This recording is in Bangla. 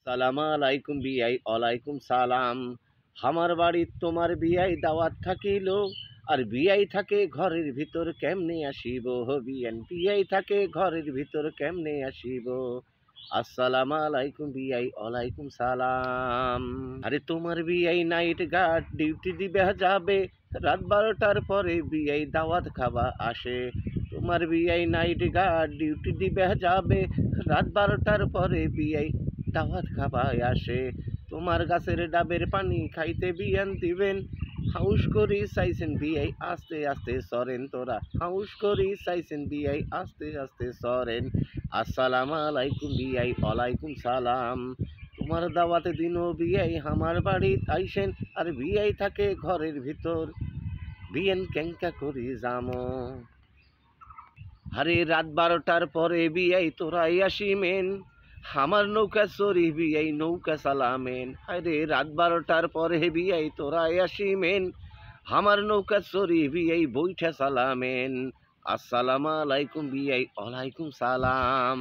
সালাম আলাইকুম বিয়াই ওয়ালাইকুম সালাম। আমার বাড়ি তোমার বিয়াই দাওয়াত থাকিল, আর বিয়াই থাকে ঘরের ভিতর কেমনে আসিব, বিয়ান বিয়াই থাকে ঘরের ভিতর কেমনে আসিব। আসসালাম আলাইকুম বিয়াই ওয়ালাইকুম সালাম। আরে তোমার বিয়াই নাইট গার্ড ডিউটি দিবে যাবে, রাত 12টার পরে বিয়াই দাওয়াত খাবা আসে। তোমার বিয়াই নাইট গার্ড ডিউটি দিবে যাবে, রাত 12টার পরে বিয়াই দাওয়াত খাবায় আসে। তোমার গাছের ডাবের পানি খাইতে বিয়ান দিবেন, হাউস করি চাইছেন বিয়াই আস্তে আস্তে সরেন তোরা, হাউস করি চাইছেন বিয়াই আস্তে আস্তে সরেন। আসসালাম আলাইকুম বিয়াই ওয়ালাইকুম সালাম। তোমার দাওয়াতে দিনও বিয়াই আমার বাড়ি আইসেন, আর বিয়াই থাকে ঘরের ভিতর বিয়েন ক্যাঙ্কা করি জামো। আরে রাত 12টার পরে বিয়াই তোরাই আসিমেন, আমার নৌকা চড়ি বিয়াই নৌকা চালামেন। আরে রাত 12টার পরে বিয়াই তোরাই আসিমেন, আমার নৌকা চড়ি বিয়াই বইঠা চালামেন। আসসালাম আলাইকুম বিয়াই ওয়ালাইকুম সালাম।